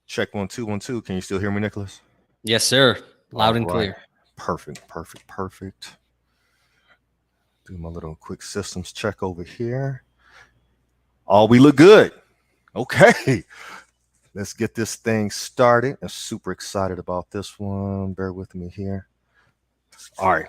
Check 1 2 1 2. Can you still hear me, Nicholas? Yes, sir. All Loud and right. clear. Perfect. Do my little quick systems check over here. Oh, we look good. Okay. Let's get this thing started. I'm super excited about this one. Bear with me here. All right.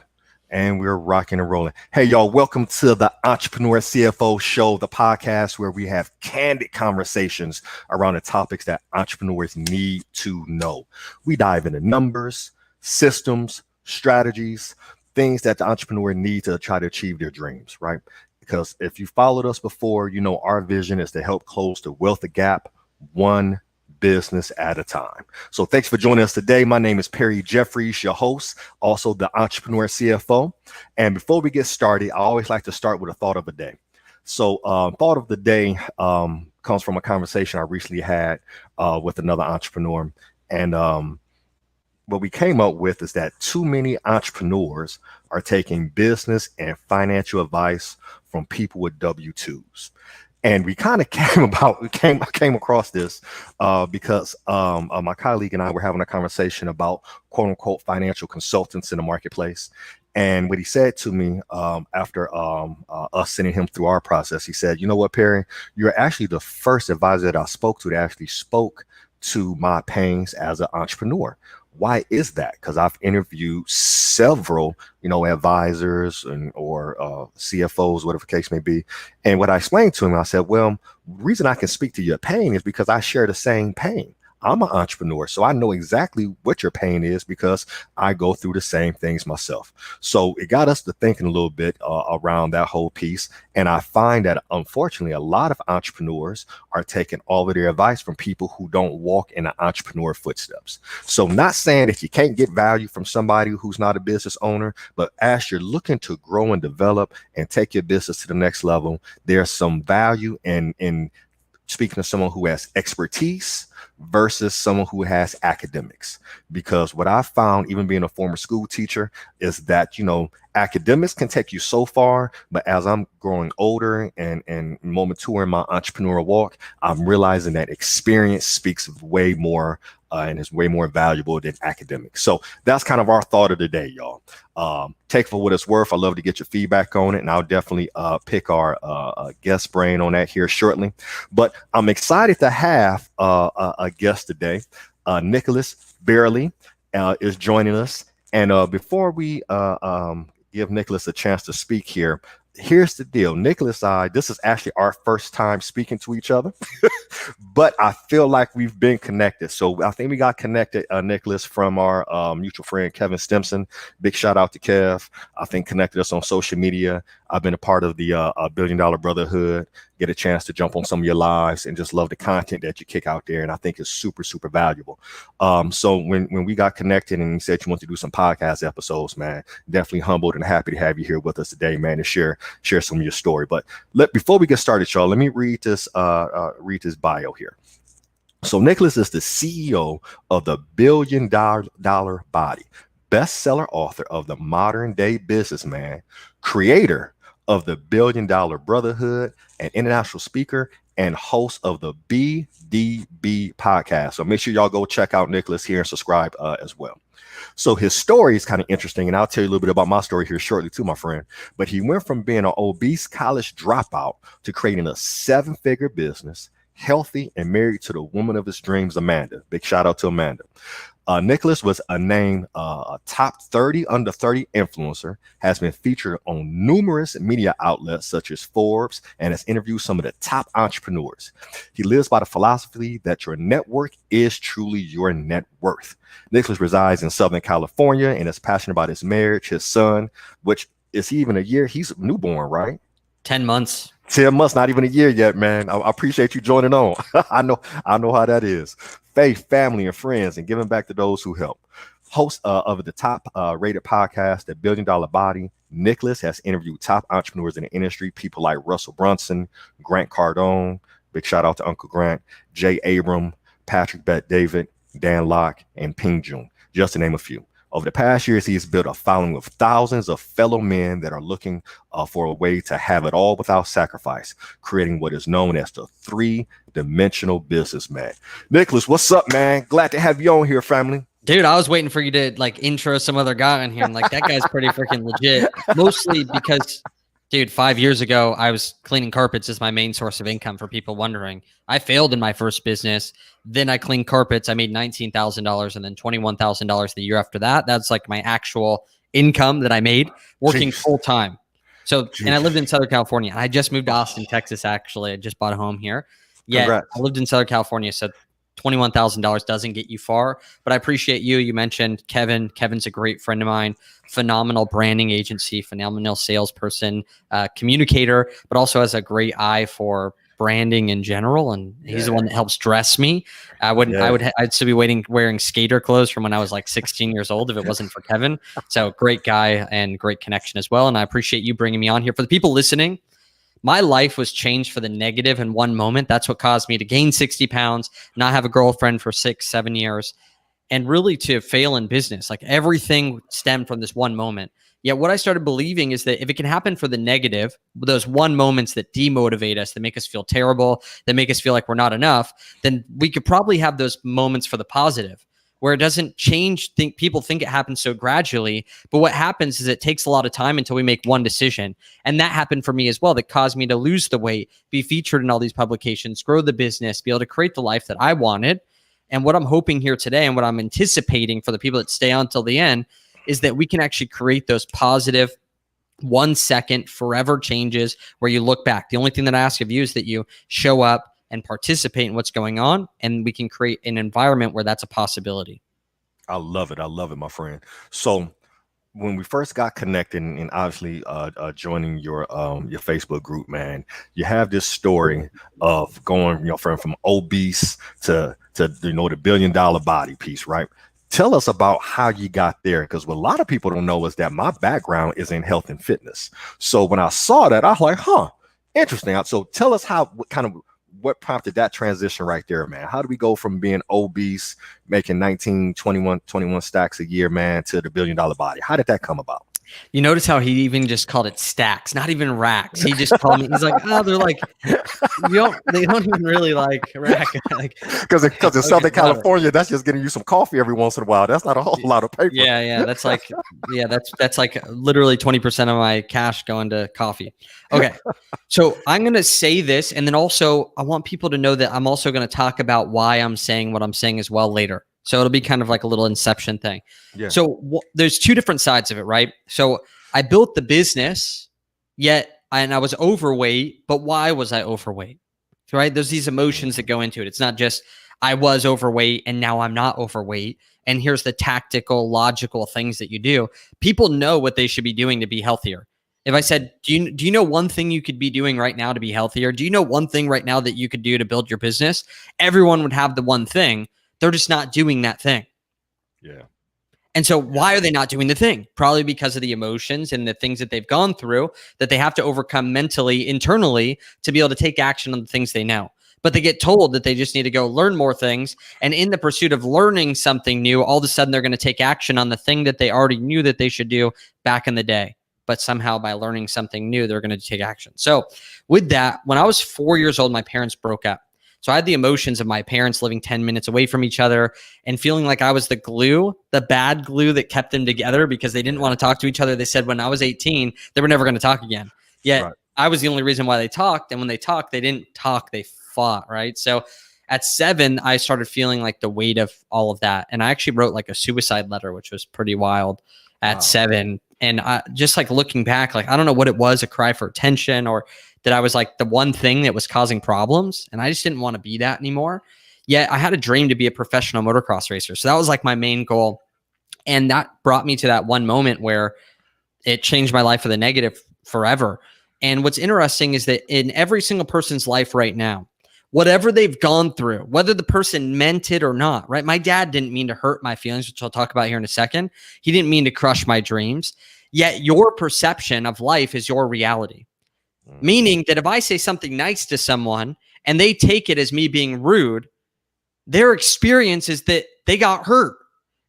And we're rocking and rolling. Hey, y'all, welcome to the Entrepreneur CFO Show, the podcast where we have candid conversations around the topics that entrepreneurs need to know. We dive into numbers, systems, strategies, things that the entrepreneur needs to try to achieve their dreams, right? Because if you followed us before, you know our vision is to help close the wealth gap one business at a time. So thanks for joining us today. My name is Perry Jeffries, your host, also the Entrepreneur CFO. And before we get started, I always like to start with a thought of the day. So thought of the day comes from a conversation I recently had with another entrepreneur. And what we came up with is that too many entrepreneurs are taking business and financial advice from people with W-2s. And we kind of came across this because my colleague and I were having a conversation about quote unquote financial consultants in the marketplace. And what he said to me after us sending him through our process, he said, "You know what, Perry? You're actually the first advisor that I spoke to that actually spoke to my pains as an entrepreneur." Why is that? Because I've interviewed several, advisors or CFOs, whatever the case may be. And what I explained to him, I said, well, the reason I can speak to your pain is because I share the same pain. I'm an entrepreneur, so I know exactly what your pain is because I go through the same things myself. So it got us to thinking a little bit around that whole piece. And I find that unfortunately, a lot of entrepreneurs are taking all of their advice from people who don't walk in the entrepreneur footsteps. So, not saying that you can't get value from somebody who's not a business owner, but as you're looking to grow and develop and take your business to the next level, there's some value in speaking to someone who has expertise versus someone who has academics. Because what I found, even being a former school teacher, is that, academics can take you so far, but as I'm growing older and more mature in my entrepreneurial walk, I'm realizing that experience speaks way more and is way more valuable than academics. So that's kind of our thought of the day, y'all. Take for what it's worth. I love to get your feedback on it, and I'll definitely pick our guest brain on that here shortly. But I'm excited to have a guest today. Nicholas Barely is joining us. And before we give Nicholas a chance to speak here, here's the deal. Nicholas, this is actually our first time speaking to each other, but I feel like we've been connected. So I think we got connected, Nicholas, from our mutual friend, Kevin Stimson. Big shout out to Kev. I think connected us on social media. I've been a part of the Billion Dollar Brotherhood, get a chance to jump on some of your lives and just love the content that you kick out there. And I think it's super, super valuable. So when we got connected and you said you want to do some podcast episodes, man, definitely humbled and happy to have you here with us today, man, to share some of your story. But before we get started, y'all, let me read this bio here. So Nicholas is the CEO of the Billion Dollar Body, bestseller author of The Modern Day Businessman, creator of the Billion Dollar Brotherhood, an international speaker, and host of the BDB podcast. So make sure y'all go check out Nicholas here and subscribe as well. So his story is kind of interesting, and I'll tell you a little bit about my story here shortly too, my friend. But he went from being an obese college dropout to creating a 7-figure business, healthy and married to the woman of his dreams, Amanda. Big shout out to Amanda. Nicholas was named a top 30 under 30 influencer, has been featured on numerous media outlets such as Forbes, and has interviewed some of the top entrepreneurs. He lives by the philosophy that your network is truly your net worth. Nicholas resides in Southern California and is passionate about his marriage, his son, which is even a year. He's newborn, right? 10 months. 10 months, not even a year yet, man. I appreciate you joining on. I know how that is. Faith, family, and friends, and giving back to those who help. Host of the top rated podcast, The Billion Dollar Body, Nicholas has interviewed top entrepreneurs in the industry, people like Russell Brunson, Grant Cardone, big shout out to Uncle Grant, Jay Abram, Patrick Bet David, Dan Locke, and Ping Jun, just to name a few. Over the past years, he has built a following of thousands of fellow men that are looking for a way to have it all without sacrifice, creating what is known as the three-dimensional businessman. Nicholas, what's up, man? Glad to have you on here, family. Dude, I was waiting for you to like intro some other guy in here. I'm like, that guy's pretty freaking legit. Mostly because, dude, 5 years ago, I was cleaning carpets as my main source of income for people wondering. I failed in my first business. Then I cleaned carpets. I made $19,000 and then $21,000 the year after that. That's like my actual income that I made working full time. So, and I lived in Southern California. I just moved to Austin, Texas, actually. I just bought a home here. Yeah, Congrats. I lived in Southern California. So $21,000 doesn't get you far, but I appreciate you. You mentioned Kevin. Kevin's a great friend of mine, phenomenal branding agency, phenomenal salesperson, communicator, but also has a great eye for branding in general. And he's the one that helps dress me. I'd still be wearing skater clothes from when I was like 16 years old if it wasn't for Kevin. So great guy and great connection as well. And I appreciate you bringing me on here. For the people listening, my life was changed for the negative in one moment. That's what caused me to gain 60 pounds, not have a girlfriend for 6-7 years, and really to fail in business. Like everything stemmed from this one moment. Yet what I started believing is that if it can happen for the negative, those one moments that demotivate us, that make us feel terrible, that make us feel like we're not enough, then we could probably have those moments for the positive, where it doesn't change. People think it happens so gradually, but what happens is it takes a lot of time until we make one decision. And that happened for me as well. That caused me to lose the weight, be featured in all these publications, grow the business, be able to create the life that I wanted. And what I'm hoping here today and what I'm anticipating for the people that stay on till the end is that we can actually create those positive 1 second forever changes where you look back. The only thing that I ask of you is that you show up and participate in what's going on, and we can create an environment where that's a possibility. I love it. I love it, my friend. So when we first got connected and obviously joining your Facebook group, man, you have this story of going, from obese to the $1 billion body piece, right? Tell us about how you got there, because what a lot of people don't know is that my background is in health and fitness. So when I saw that, I was like, interesting. So tell us what prompted that transition right there, man? How do we go from being obese, making 21 stacks a year, man, to the $1 billion body? How did that come about? You notice how he even just called it stacks, not even racks. He just called me. He's like, they're like, they don't even really like rack. Because in Southern California, that's just getting you some coffee every once in a while. That's not a whole lot of paper. Yeah. That's like, that's like literally 20% of my cash going to coffee. Okay. So I'm going to say this. And then also I want people to know that I'm also going to talk about why I'm saying what I'm saying as well later. So it'll be kind of like a little inception thing. Yeah. So there's two different sides of it, right? So I built the business, and I was overweight, but why was I overweight? Right? There's these emotions that go into it. It's not just I was overweight and now I'm not overweight. And here's the tactical, logical things that you do. People know what they should be doing to be healthier. If I said, do you know one thing you could be doing right now to be healthier? Do you know one thing right now that you could do to build your business? Everyone would have the one thing. They're just not doing that thing. Yeah. And so why are they not doing the thing? Probably because of the emotions and the things that they've gone through that they have to overcome mentally, internally, to be able to take action on the things they know. But they get told that they just need to go learn more things. And in the pursuit of learning something new, all of a sudden they're going to take action on the thing that they already knew that they should do back in the day. But somehow by learning something new, they're going to take action. So with that, when I was 4 years old, my parents broke up. So I had the emotions of my parents living 10 minutes away from each other and feeling like I was the glue, the bad glue that kept them together because they didn't want to talk to each other. They said when I was 18, they were never going to talk again. Yet I was the only reason why they talked. And when they talked, they didn't talk, they fought, right? So at 7, I started feeling like the weight of all of that. And I actually wrote like a suicide letter, which was pretty wild at 7. And just like looking back, like, I don't know what it was, a cry for attention or that I was like the one thing that was causing problems. And I just didn't want to be that anymore. Yet I had a dream to be a professional motocross racer. So that was like my main goal. And that brought me to that one moment where it changed my life for the negative forever. And what's interesting is that in every single person's life right now, whatever they've gone through, whether the person meant it or not, right? My dad didn't mean to hurt my feelings, which I'll talk about here in a second. He didn't mean to crush my dreams. Yet your perception of life is your reality. Meaning that if I say something nice to someone and they take it as me being rude, their experience is that they got hurt.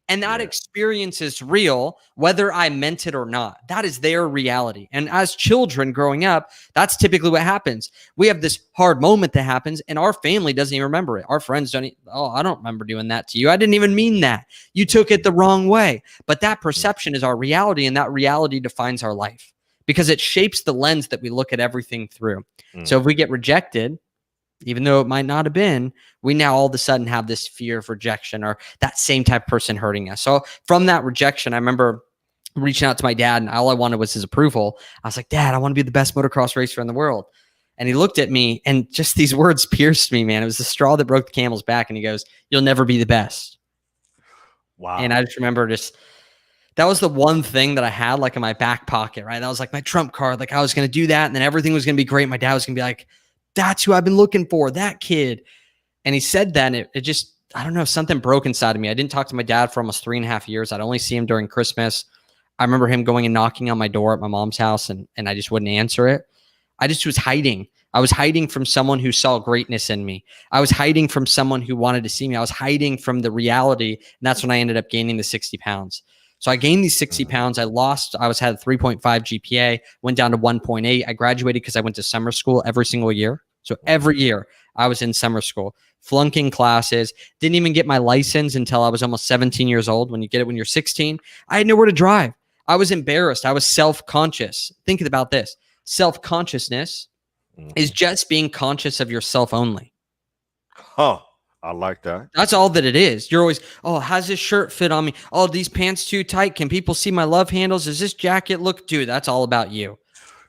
And that experience is real, whether I meant it or not. That is their reality. And as children growing up, that's typically what happens. We have this hard moment that happens, and our family doesn't even remember it. Our friends don't, I don't remember doing that to you. I didn't even mean that. You took it the wrong way. But that perception is our reality, and that reality defines our life because it shapes the lens that we look at everything through. So if we get rejected, even though it might not have been, we now all of a sudden have this fear of rejection or that same type of person hurting us. So from that rejection, I remember reaching out to my dad, and all I wanted was his approval. I was like, Dad, I want to be the best motocross racer in the world. And he looked at me, and just these words pierced me, man. It was the straw that broke the camel's back. And he goes, you'll never be the best. Wow. And I just remember that was the one thing that I had like in my back pocket, right? That was like my trump card. Like I was going to do that, and then everything was going to be great. My dad was going to be like, that's who I've been looking for, that kid. And he said that, and it just, I don't know, something broke inside of me. I didn't talk to my dad for almost 3.5 years. I'd only see him during Christmas. I remember him going and knocking on my door at my mom's house, and I just wouldn't answer it. I just was hiding. I was hiding from someone who saw greatness in me. I was hiding from someone who wanted to see me. I was hiding from the reality. And that's when I ended up gaining the 60 pounds. So I gained these 60 pounds. I had a 3.5 GPA, went down to 1.8. I graduated because I went to summer school every single year. So every year I was in summer school, flunking classes, didn't even get my license until I was almost 17 years old. When you get it when you're 16, I had nowhere to drive. I was embarrassed. I was self-conscious. Think about this. Self-consciousness is just being conscious of yourself only. Huh. I like that. That's all that it is. You're always, oh, how's this shirt fit on me? Oh, these pants too tight. Can people see my love handles? Does this jacket look, dude? That's all about you.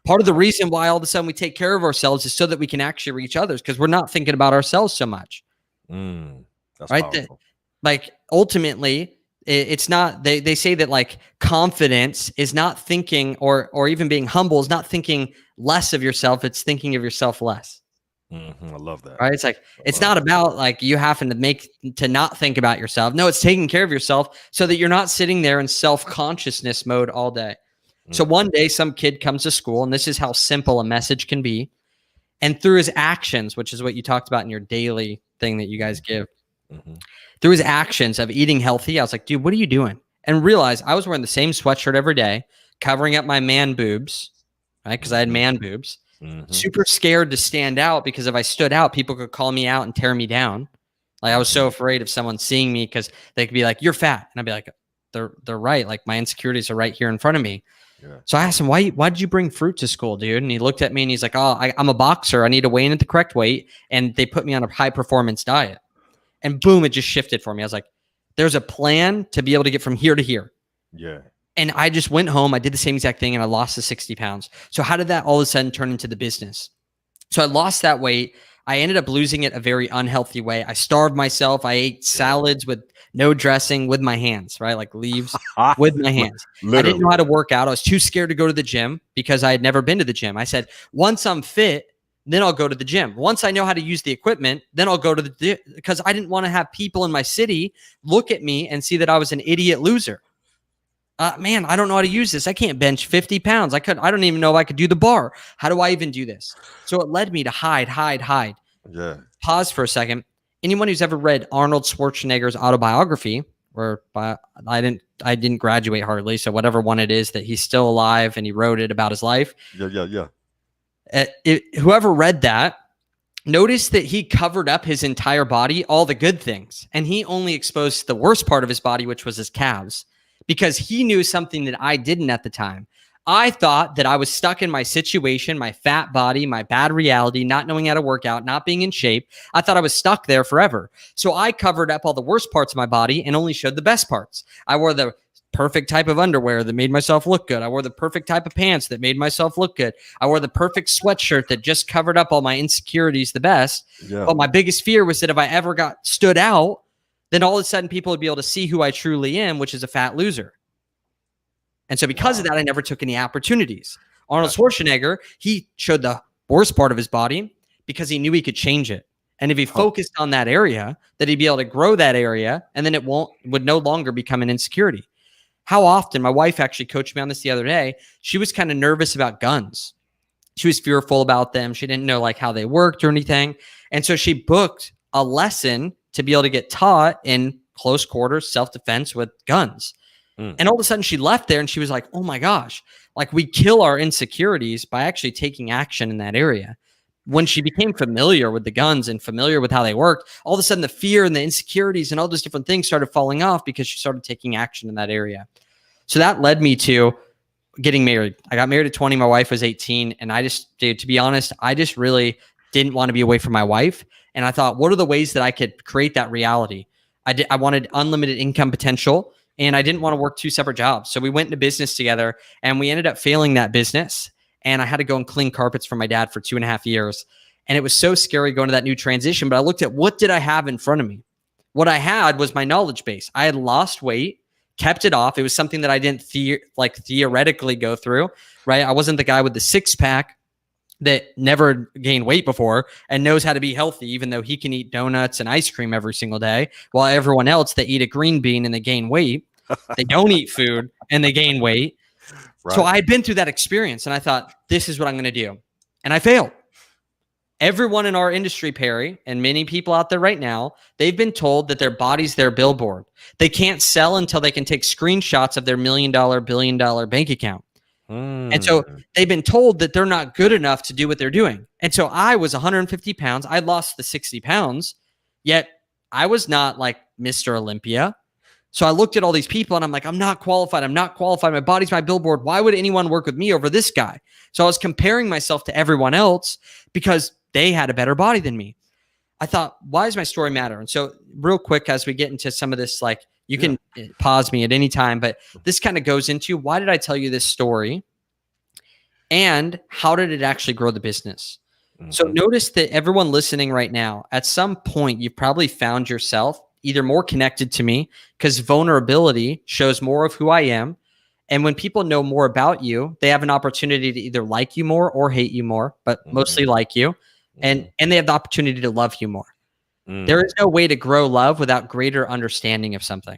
Part of the reason why all of a sudden we take care of ourselves is so that we can actually reach others, because we're not thinking about ourselves so much. That's right. Powerful. Like ultimately, it's not, they say that like confidence is not thinking or even being humble is not thinking less of yourself. It's thinking of yourself less. I love that. Right. It's like, it's not about like you having to not think about yourself. No, it's taking care of yourself so that you're not sitting there in self-consciousness mode all day. So one day some kid comes to school, and this is how simple a message can be. And through his actions, which is what you talked about in your daily thing that you guys give, through his actions of eating healthy, I was like, dude, what are you doing? And realized I was wearing the same sweatshirt every day, covering up my man boobs, right? Because I had man boobs. Super scared to stand out, because if I stood out, people could call me out and tear me down. Like I was so afraid of someone seeing me, because they could be like, you're fat. And I'd be like, they're right. Like my insecurities are right here in front of me. Yeah. So I asked him, why did you bring fruit to school, dude? And he looked at me and he's like, oh, I'm a boxer. I need to weigh in at the correct weight. And they put me on a high performance diet. And boom, it just shifted for me. I was like, there's a plan to be able to get from here to here. Yeah. And I just went home. I did the same exact thing, and I lost the 60 pounds. So how did that all of a sudden turn into the business? So I lost that weight. I ended up losing it a very unhealthy way. I starved myself. I ate salads with no dressing with my hands, right? Like leaves with my hands. Literally. I didn't know how to work out. I was too scared to go to the gym because I had never been to the gym. I said, once I'm fit, then I'll go to the gym. Once I know how to use the equipment, then I'll go to the, because I didn't want to have people in my city look at me and see that I was an idiot loser. Man, I don't know how to use this. I can't bench 50 pounds. I don't even know if I could do the bar. How do I even do this? So it led me to hide. Yeah. Pause for a second. Anyone who's ever read Arnold Schwarzenegger's autobiography, I didn't graduate hardly, so whatever one it is that he's still alive and he wrote it about his life. Yeah. Whoever read that, notice that he covered up his entire body, all the good things, and he only exposed the worst part of his body, which was his calves, because he knew something that I didn't at the time. I thought that I was stuck in my situation, my fat body, my bad reality, not knowing how to work out, not being in shape. I thought I was stuck there forever. So I covered up all the worst parts of my body and only showed the best parts. I wore the perfect type of underwear that made myself look good. I wore the perfect type of pants that made myself look good. I wore the perfect sweatshirt that just covered up all my insecurities the best. Yeah. But my biggest fear was that if I ever got stood out, then all of a sudden people would be able to see who I truly am, which is a fat loser. And so because of that, I never took any opportunities. Arnold Schwarzenegger, he showed the worst part of his body because he knew he could change it. And if he focused on that area, that he'd be able to grow that area, and then it would no longer become an insecurity. How often, my wife actually coached me on this the other day, she was kind of nervous about guns. She was fearful about them. She didn't know like how they worked or anything. And so she booked a lesson to be able to get taught in close quarters, self-defense with guns. And all of a sudden she left there and she was like, oh my gosh, like we kill our insecurities by actually taking action in that area. When she became familiar with the guns and familiar with how they worked, all of a sudden the fear and the insecurities and all those different things started falling off because she started taking action in that area. So that led me to getting married. I got married at 20. My wife was 18. And I just, dude, to be honest, I just really didn't want to be away from my wife. And I thought, what are the ways that I could create that reality? I wanted unlimited income potential. And I didn't want to work 2 separate jobs. So we went into business together and we ended up failing that business. And I had to go and clean carpets for my dad for 2.5 years. And it was so scary going to that new transition. But I looked at what did I have in front of me? What I had was my knowledge base. I had lost weight, kept it off. It was something that I didn't theoretically go through, right? I wasn't the guy with the 6-pack that never gained weight before and knows how to be healthy, even though he can eat donuts and ice cream every single day, while everyone else, they eat a green bean and they gain weight. They don't eat food and they gain weight. Right. So I had been through that experience and I thought, this is what I'm going to do. And I failed. Everyone in our industry, Perry, and many people out there right now, they've been told that their body's their billboard. They can't sell until they can take screenshots of their $1 million, billion dollar bank account. And so they've been told that they're not good enough to do what they're doing. And so I was 150 pounds. I lost the 60 pounds, yet I was not like Mr. Olympia. So I looked at all these people and I'm like, I'm not qualified. I'm not qualified. My body's my billboard. Why would anyone work with me over this guy? So I was comparing myself to everyone else because they had a better body than me. I thought, why does my story matter? And so real quick, as we get into some of this, like you can pause me at any time, but this kind of goes into why did I tell you this story and how did it actually grow the business? So notice that everyone listening right now, at some point, you've probably found yourself either more connected to me because vulnerability shows more of who I am. And when people know more about you, they have an opportunity to either like you more or hate you more, but mostly like you. And they have the opportunity to love you more. There is no way to grow love without greater understanding of something.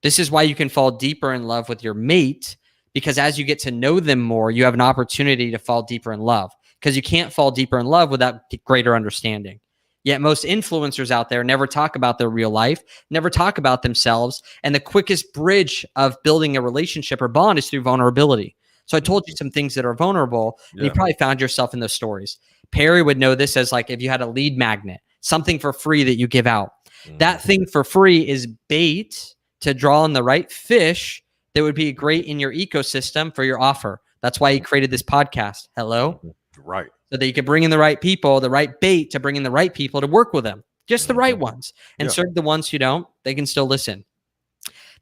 This is why you can fall deeper in love with your mate, because as you get to know them more, you have an opportunity to fall deeper in love, because you can't fall deeper in love without greater understanding. Yet most influencers out there never talk about their real life, never talk about themselves. And the quickest bridge of building a relationship or bond is through vulnerability. So I told you some things that are vulnerable, and you probably found yourself in those stories. Perry would know this as like if you had a lead magnet, something for free that you give out. That thing for free is bait to draw in the right fish that would be great in your ecosystem for your offer. That's why he created this podcast. Hello? Right. So that you can bring in the right people, the right bait to bring in the right people to work with them, just the right ones, and serve the ones who don't, they can still listen.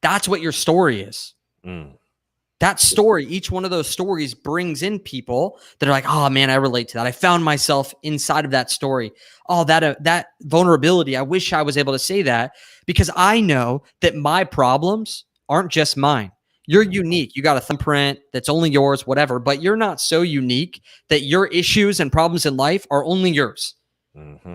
That's what your story is. That story, each one of those stories brings in people that are like, oh man, I relate to that. I found myself inside of that story. Oh, that vulnerability. I wish I was able to say that because I know that my problems aren't just mine. You're unique. You got a thumbprint that's only yours, whatever, but you're not so unique that your issues and problems in life are only yours.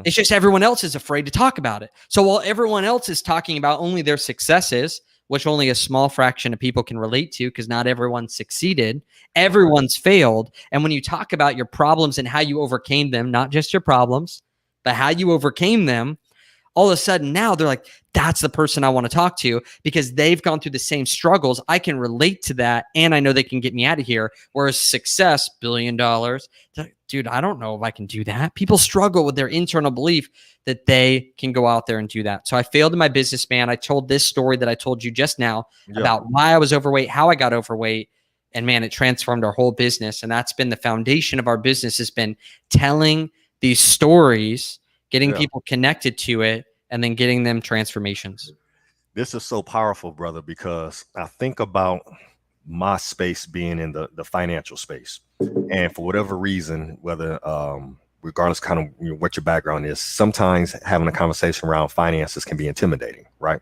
It's just everyone else is afraid to talk about it. So while everyone else is talking about only their successes, which only a small fraction of people can relate to because not everyone succeeded, everyone's failed. And when you talk about your problems and how you overcame them, not just your problems, but how you overcame them, all of a sudden now they're like, that's the person I want to talk to because they've gone through the same struggles. I can relate to that. And I know they can get me out of here. Whereas success, $1 billion, dude, I don't know if I can do that. People struggle with their internal belief that they can go out there and do that. So I failed in my business, man. I told this story that I told you just now about why I was overweight, how I got overweight. And man, it transformed our whole business. And that's been the foundation of our business, has been telling these stories, getting people connected to it, and then getting them transformations. This is so powerful, brother, because I think about my space being in the financial space. And for whatever reason, whether regardless kind of what your background is, sometimes having a conversation around finances can be intimidating, right?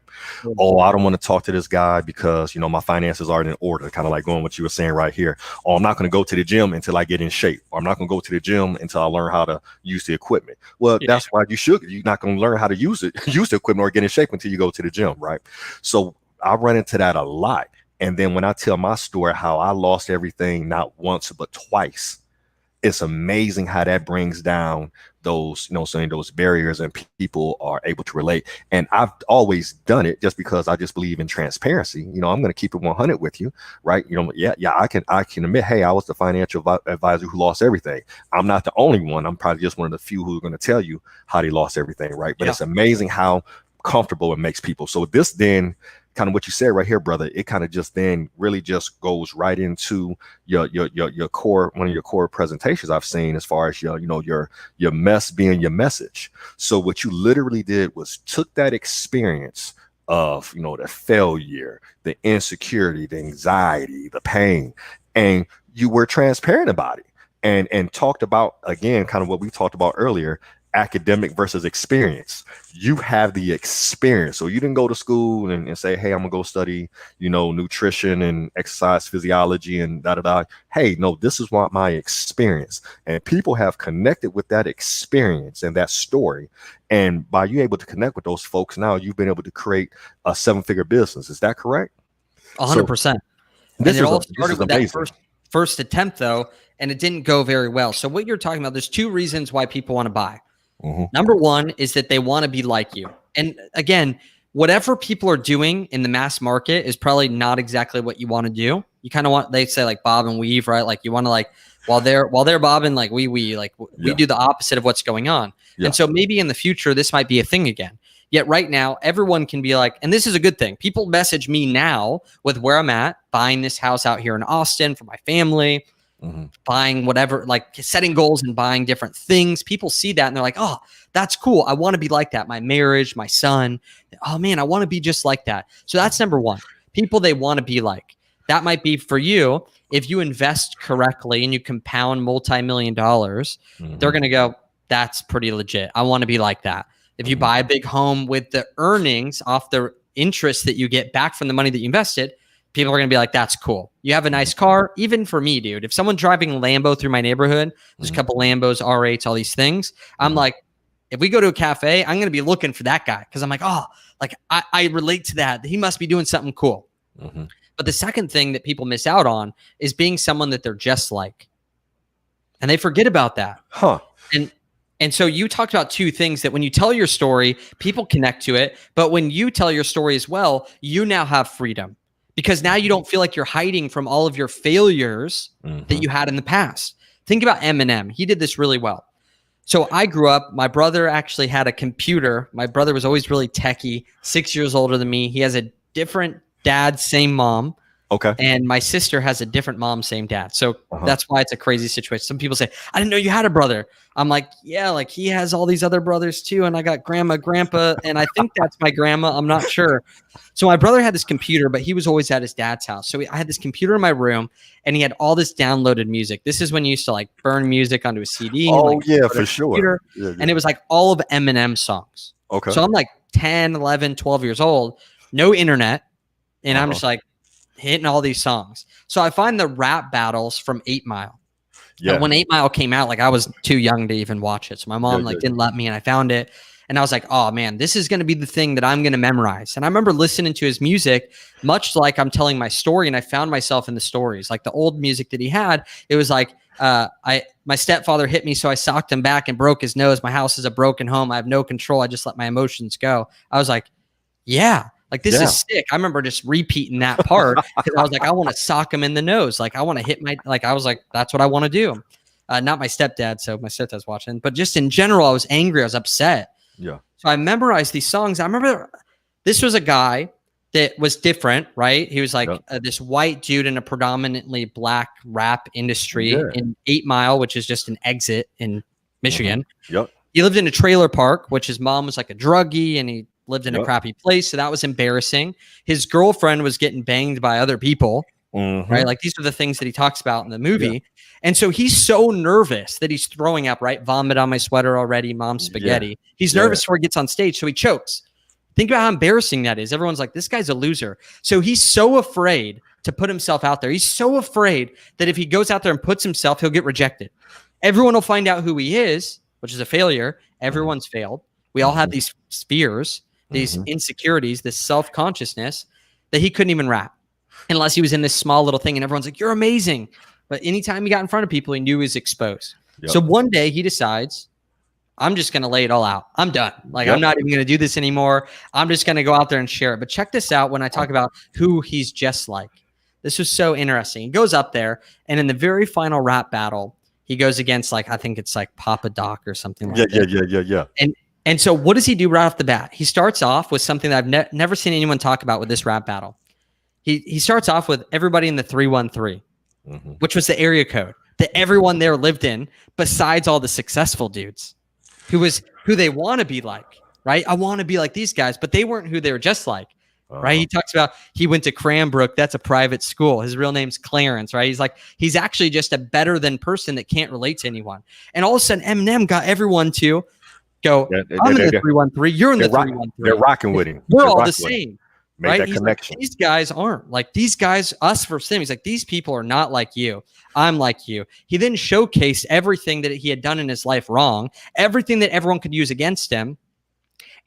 Oh, I don't want to talk to this guy because, my finances aren't in order, kind of like going what you were saying right here. Or I'm not going to go to the gym until I get in shape. Or I'm not going to go to the gym until I learn how to use the equipment. Well, that's why you're not going to learn how to use the equipment or get in shape until you go to the gym, right? So I run into that a lot. And then when I tell my story, how I lost everything, not once, but twice, it's amazing how that brings down those, saying those barriers, and people are able to relate. And I've always done it just because I just believe in transparency. I'm going to keep it 100 with you, right? Yeah, I can admit, hey, I was the financial advisor who lost everything. I'm not the only one. I'm probably just one of the few who are going to tell you how they lost everything, right? But it's amazing how comfortable it makes people. So this then, kind of what you said right here, brother, it kind of just then really just goes right into your core, one of your core presentations I've seen, as far as your mess being your message. So what you literally did was took that experience of the failure, the insecurity, the anxiety, the pain, and you were transparent about it, and talked about, again, kind of what we talked about earlier, academic versus experience. You have the experience. So you didn't go to school and say, hey, I'm gonna go study, nutrition and exercise physiology and da da da. Hey, no, this is what my experience. And people have connected with that experience and that story. And by you able to connect with those folks, now you've been able to create a 7-figure business. Is that correct? 100%. And it all started with that first attempt, though, and it didn't go very well. So what you're talking about, there's 2 reasons why people want to buy. Number one is that they want to be like you. And again, whatever people are doing in the mass market is probably not exactly what you want to do. You kind of want, they say like bob and weave, right? Like you want to like, while they're bobbing, like we do the opposite of what's going on. Yeah. And so maybe in the future, this might be a thing again. Yet right now, everyone can be like, and this is a good thing. People message me now with where I'm at, buying this house out here in Austin for my family, buying whatever, like setting goals and buying different things. People see that and they're like, oh, that's cool. I want to be like that. My marriage, my son. Oh man, I want to be just like that. So that's number one. People they want to be like. That might be for you. If you invest correctly and you compound multi-million dollars, they're going to go, that's pretty legit. I want to be like that. If you buy a big home with the earnings off the interest that you get back from the money that you invested, people are going to be like, that's cool. You have a nice car. Even for me, dude, if someone driving a Lambo through my neighborhood, there's a couple Lambos, R8s, all these things. I'm like, if we go to a cafe, I'm going to be looking for that guy. Cause I'm like, oh, like I relate to that. He must be doing something cool. But the second thing that people miss out on is being someone that they're just like. And they forget about that. And so you talked about 2 things that when you tell your story, people connect to it. But when you tell your story as well, you now have freedom. Because now you don't feel like you're hiding from all of your failures that you had in the past. Think about Eminem. He did this really well. So I grew up, my brother actually had a computer. My brother was always really techie, 6 years older than me. He has a different dad, same mom. Okay. And my sister has a different mom, same dad. So that's why it's a crazy situation. Some people say, I didn't know you had a brother. I'm like, yeah, like he has all these other brothers too. And I got grandma, grandpa, and I think that's my grandma. I'm not sure. So my brother had this computer, but he was always at his dad's house. So I had this computer in my room and he had all this downloaded music. This is when you used to like burn music onto a CD. Oh, like, yeah, for sure. Yeah. And it was like all of Eminem songs. Okay. So I'm like 10, 11, 12 years old, no internet. And I'm just like, hitting all these songs. So I find the rap battles from 8 Mile. Yeah. And when 8 Mile came out, like I was too young to even watch it. So my mom didn't let me, and I found it. And I was like, oh man, this is going to be the thing that I'm going to memorize. And I remember listening to his music, much like I'm telling my story. And I found myself in the stories, like the old music that he had. It was like, my stepfather hit me, so I socked him back and broke his nose. My house is a broken home. I have no control. I just let my emotions go. I was like, yeah. Like, this is sick. I remember just repeating that part because I was like, I want to sock him in the nose. Like, I want to hit I was like, that's what I want to do. Not my stepdad. So my stepdad's watching, but just in general, I was angry. I was upset. Yeah. So I memorized these songs. I remember this was a guy that was different, right? He was like this white dude in a predominantly black rap industry in 8 Mile, which is just an exit in Michigan. Yep. He lived in a trailer park, which his mom was like a druggie, and he lived in a crappy place. So that was embarrassing. His girlfriend was getting banged by other people, right? Like these are the things that he talks about in the movie. Yeah. And so he's so nervous that he's throwing up, right? Vomit on my sweater already, mom's spaghetti. Yeah. He's nervous before he gets on stage. So he chokes. Think about how embarrassing that is. Everyone's like, this guy's a loser. So he's so afraid to put himself out there. He's so afraid that if he goes out there and puts himself, he'll get rejected. Everyone will find out who he is, which is a failure. Everyone's failed. We all have these fears, these insecurities, this self-consciousness that he couldn't even rap unless he was in this small little thing and everyone's like, you're amazing. but anytime he got in front of people, he knew he was exposed. Yep. So one day he decides, I'm just going to lay it all out. I'm done. Like, Yep. I'm not even going to do this anymore. I'm just going to go out there and share it. But check this out when I talk about who he's just like. This was so interesting. He goes up there, and in the very final rap battle, he goes against, like, I think it's like Papa Doc or something like that. Yeah. And so what does he do right off the bat? He starts off with something that I've never seen anyone talk about with this rap battle. He starts off with everybody in the 313, which was the area code that everyone there lived in, besides all the successful dudes, who they want to be like, right? I want to be like these guys, but they weren't who they were just like, right? He talks about he went to Cranbrook. That's a private school. His real name's Clarence, right? He's like, he's actually just a better than person that can't relate to anyone. And all of a sudden, Eminem got everyone to go, I'm in the 313. You're in the 313. They're rocking with him. We're all the same. Made right? that He's connection. Like, these guys aren't like these guys, us versus them. He's like, these people are not like you. I'm like you. He then showcased everything that he had done in his life wrong, everything that everyone could use against him.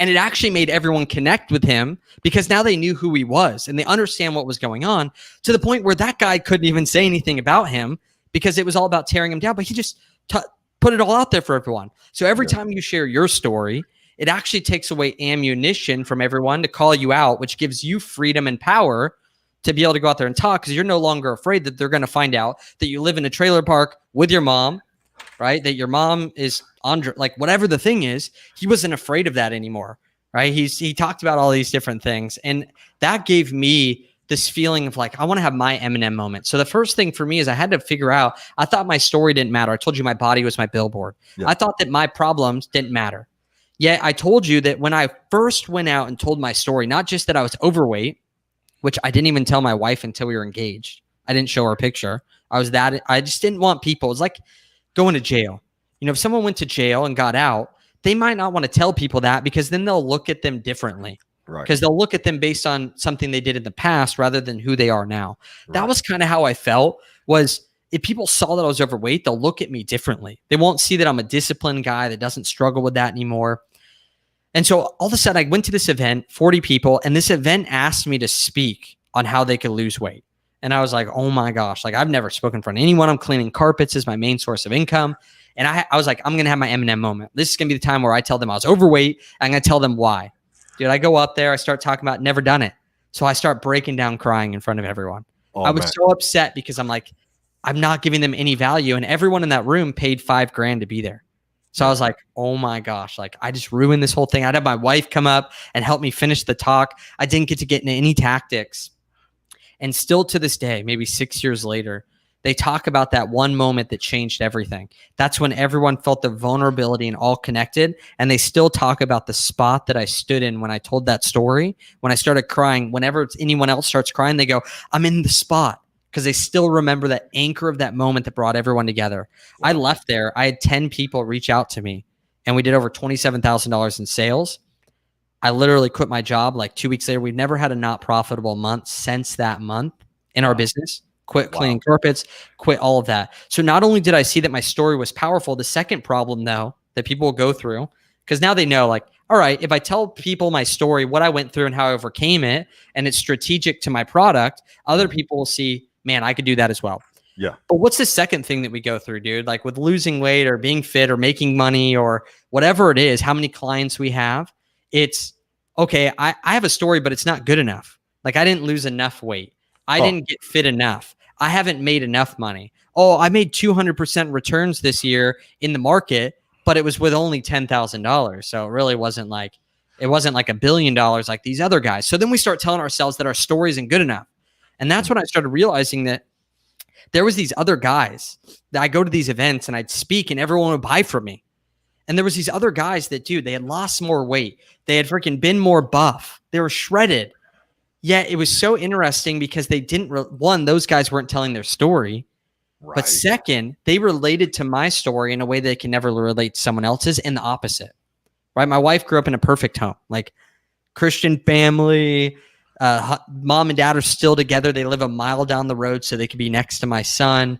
And it actually made everyone connect with him because now they knew who he was and they understand what was going on, to the point where that guy couldn't even say anything about him because it was all about tearing him down. But he just put it all out there for everyone. So every time you share your story, it actually takes away ammunition from everyone to call you out, which gives you freedom and power to be able to go out there and talk, because you're no longer afraid that they're going to find out that you live in a trailer park with your mom, right? That your mom is on, like, whatever the thing is. He wasn't afraid of that anymore, right? He talked about all these different things, and that gave me this feeling of like, I want to have my Eminem moment. So the first thing for me is I had to figure out, I thought my story didn't matter. I told you my body was my billboard. I thought that my problems didn't matter. Yet I told you that when I first went out and told my story, not just that I was overweight, which I didn't even tell my wife until we were engaged. I didn't show her a picture. I just didn't want people. It's like going to jail. You know, if someone went to jail and got out, they might not want to tell people that, because then they'll look at them differently. Right. Because they'll look at them based on something they did in the past rather than who they are now. Right. That was kind of how I felt, was if people saw that I was overweight, they'll look at me differently. They won't see that I'm a disciplined guy that doesn't struggle with that anymore. And so all of a sudden I went to this event, 40 people, and this event asked me to speak on how they could lose weight. And I was like, oh my gosh, like, I've never spoken in front of anyone. I'm cleaning carpets as my main source of income. And I was like, I'm going to have my Eminem moment. This is going to be the time where I tell them I was overweight. I'm going to tell them why. Dude, I go up there, I start talking about never done it. So I start breaking down crying in front of everyone. I was so upset because I'm like, I'm not giving them any value. And everyone in that room paid $5,000 to be there. So I was like, oh my gosh, like, I just ruined this whole thing. I'd have my wife come up and help me finish the talk. I didn't get to get into any tactics. And still to this day, maybe 6 years later, they talk about that one moment that changed everything. That's when everyone felt the vulnerability and all connected. And they still talk about the spot that I stood in when I told that story. When I started crying, whenever anyone else starts crying, they go, I'm in the spot. Because they still remember that anchor of that moment that brought everyone together. I left there. I had 10 people reach out to me, and we did over $27,000 in sales. I literally quit my job like 2 weeks later. We've never had a not profitable month since that month in our business. Quit cleaning carpets, quit all of that. So not only did I see that my story was powerful, the second problem, though, that people will go through, because now they know, like, all right, if I tell people my story, what I went through and how I overcame it, and it's strategic to my product, other people will see, man, I could do that as well. Yeah. But what's the second thing that we go through, dude? Like with losing weight or being fit or making money or whatever it is, how many clients we have, it's, okay, I have a story, but it's not good enough. Like, I didn't lose enough weight. I didn't get fit enough. I haven't made enough money. Oh, I made 200% returns this year in the market, but it was with only $10,000. So it really wasn't like $1 billion like these other guys. So then we start telling ourselves that our story isn't good enough. And that's when I started realizing that there was these other guys that I go to these events and I'd speak and everyone would buy from me. And there was these other guys that, dude, they had lost more weight. They had freaking been more buff. They were shredded. Yet it was so interesting because they didn't, one, those guys weren't telling their story. Right. But second, they related to my story in a way they can never relate to someone else's, and the opposite. Right? My wife grew up in a perfect home, like Christian family. Mom and dad are still together. They live a mile down the road so they could be next to my son.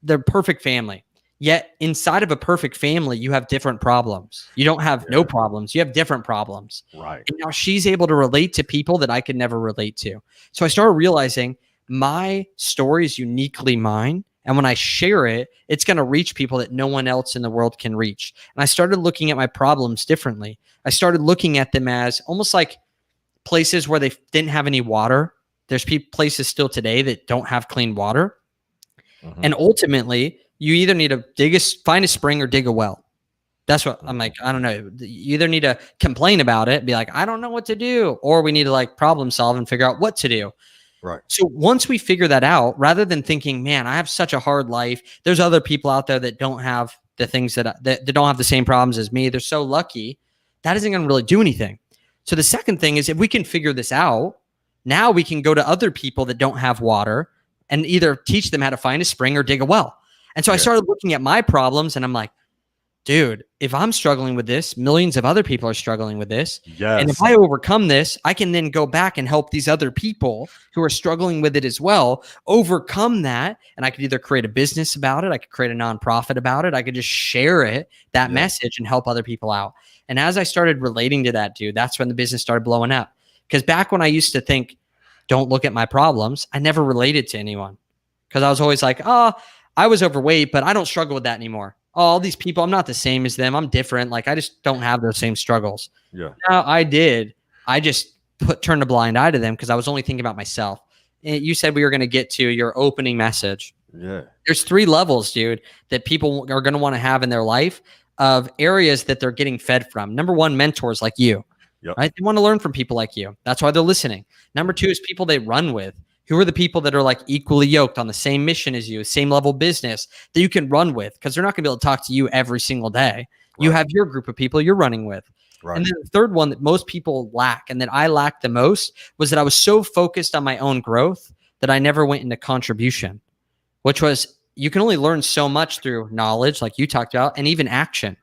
They're perfect family. Yet inside of a perfect family, you have different problems. You don't have no problems. You have different problems. Right. And now she's able to relate to people that I could never relate to. So I started realizing my story is uniquely mine, And when I share it, it's going to reach people that no one else in the world can reach. And I started looking at my problems differently. I started looking at them as almost like places where they didn't have any water. There's places still today that don't have clean water. Mm-hmm. And ultimately, you either need to find a spring or dig a well. That's what I'm like. I don't know. You either need to complain about it, be like, I don't know what to do, or we need to like problem solve and figure out what to do. Right. So once we figure that out, rather than thinking, man, I have such a hard life, there's other people out there that don't have the things that don't have the same problems as me. They're so lucky. That isn't going to really do anything. So the second thing is, if we can figure this out, now we can go to other people that don't have water and either teach them how to find a spring or dig a well. And so I started looking at my problems and I'm like, dude, if I'm struggling with this, millions of other people are struggling with this. Yes. And if I overcome this, I can then go back and help these other people who are struggling with it as well, overcome that. And I could either create a business about it. I could create a nonprofit about it. I could just share that message and help other people out. And as I started relating to that, dude, that's when the business started blowing up. Because back when I used to think, don't look at my problems, I never related to anyone. Because I was always like, oh, I was overweight, but I don't struggle with that anymore. Oh, all these people, I'm not the same as them. I'm different. Like, I just don't have those same struggles. Yeah. Now I did. I just turned a blind eye to them because I was only thinking about myself. And you said we were going to get to your opening message. Yeah. There's 3 levels, dude, that people are going to want to have in their life of areas that they're getting fed from. Number 1, mentors like you. Yep. Right? They want to learn from people like you. That's why they're listening. Number 2 is people they run with. Who are the people that are like equally yoked on the same mission as you, same level business that you can run with? Because they're not going to be able to talk to you every single day. Right. You have your group of people you're running with. Right. And then the third one that most people lack, and that I lacked the most, was that I was so focused on my own growth that I never went into contribution, which was you can only learn so much through knowledge, like you talked about, and even action.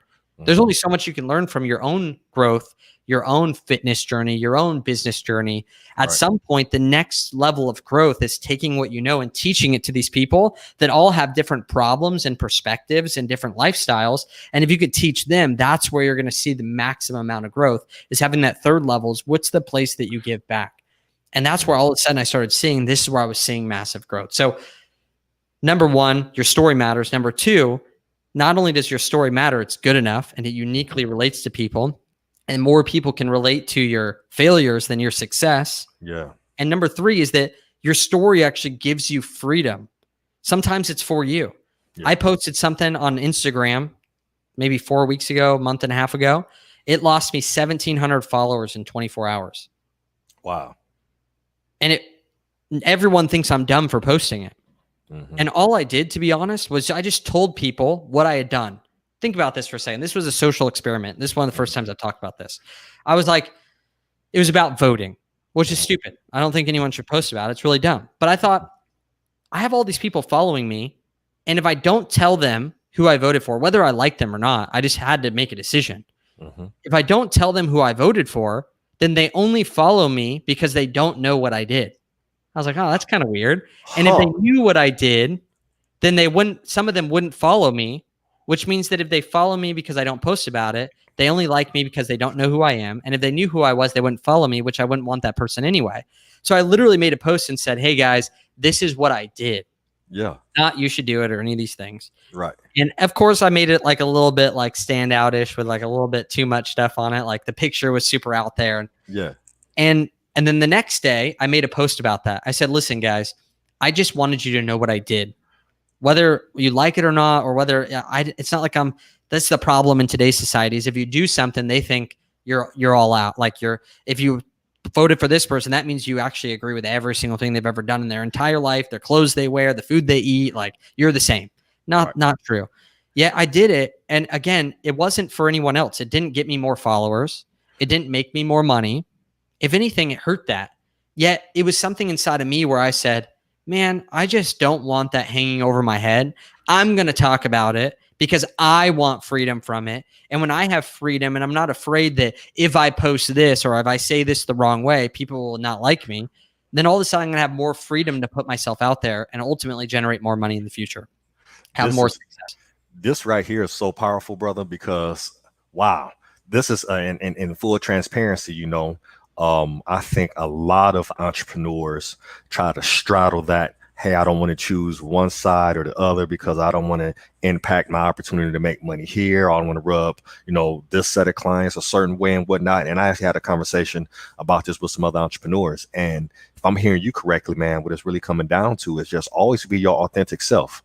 There's only so much you can learn from your own growth, your own fitness journey, your own business journey. At some point, the next level of growth is taking what you know and teaching it to these people that all have different problems and perspectives and different lifestyles. And if you could teach them, that's where you're going to see the maximum amount of growth, is having that third level is what's the place that you give back. And that's where all of a sudden I started seeing, this is where I was seeing massive growth. So number 1, your story matters. Number 2, not only does your story matter, it's good enough and it uniquely relates to people, and more people can relate to your failures than your success. Yeah. And number 3 is that your story actually gives you freedom. Sometimes it's for you. Yeah. I posted something on Instagram maybe 4 weeks ago, a month and a half ago. It lost me 1,700 followers in 24 hours. Wow. And everyone thinks I'm dumb for posting it. Mm-hmm. And all I did, to be honest, was I just told people what I had done. Think about this for a second. This was a social experiment. This is one of the first times I've talked about this. I was like, it was about voting, which is stupid. I don't think anyone should post about it. It's really dumb. But I thought, I have all these people following me, and if I don't tell them who I voted for, whether I like them or not, I just had to make a decision. Mm-hmm. If I don't tell them who I voted for, then they only follow me because they don't know what I did. I was like, oh, that's kind of weird. And if they knew what I did, then some of them wouldn't follow me, which means that if they follow me because I don't post about it, they only like me because they don't know who I am. And if they knew who I was, they wouldn't follow me, which I wouldn't want that person anyway. So I literally made a post and said, hey guys, this is what I did. Yeah. Not you should do it or any of these things. Right. And of course I made it like a little bit like standout-ish with like a little bit too much stuff on it. Like the picture was super out there. Yeah. And then the next day, I made a post about that. I said, listen, guys, I just wanted you to know what I did. Whether you like it or not, or whether it's not like that's the problem in today's society is if you do something, they think you're all out. Like if you voted for this person, that means you actually agree with every single thing they've ever done in their entire life, their clothes they wear, the food they eat, like you're the same. Not true. Yeah, I did it. And again, it wasn't for anyone else. It didn't get me more followers. It didn't make me more money. If anything, it hurt that. Yet it was something inside of me where I said, man, I just don't want that hanging over my head. I'm going to talk about it because I want freedom from it. And when I have freedom and I'm not afraid that if I post this or if I say this the wrong way, people will not like me, then all of a sudden I'm going to have more freedom to put myself out there and ultimately generate more money in the future, have more success. This right here is so powerful, brother, because, wow, this is in full transparency, I think a lot of entrepreneurs try to straddle that hey, I don't want to choose one side or the other because I don't want to impact my opportunity to make money here. I don't want to rub, this set of clients a certain way and whatnot. And I actually had a conversation about this with some other entrepreneurs. And if I'm hearing you correctly, man, what it's really coming down to is just always be your authentic self,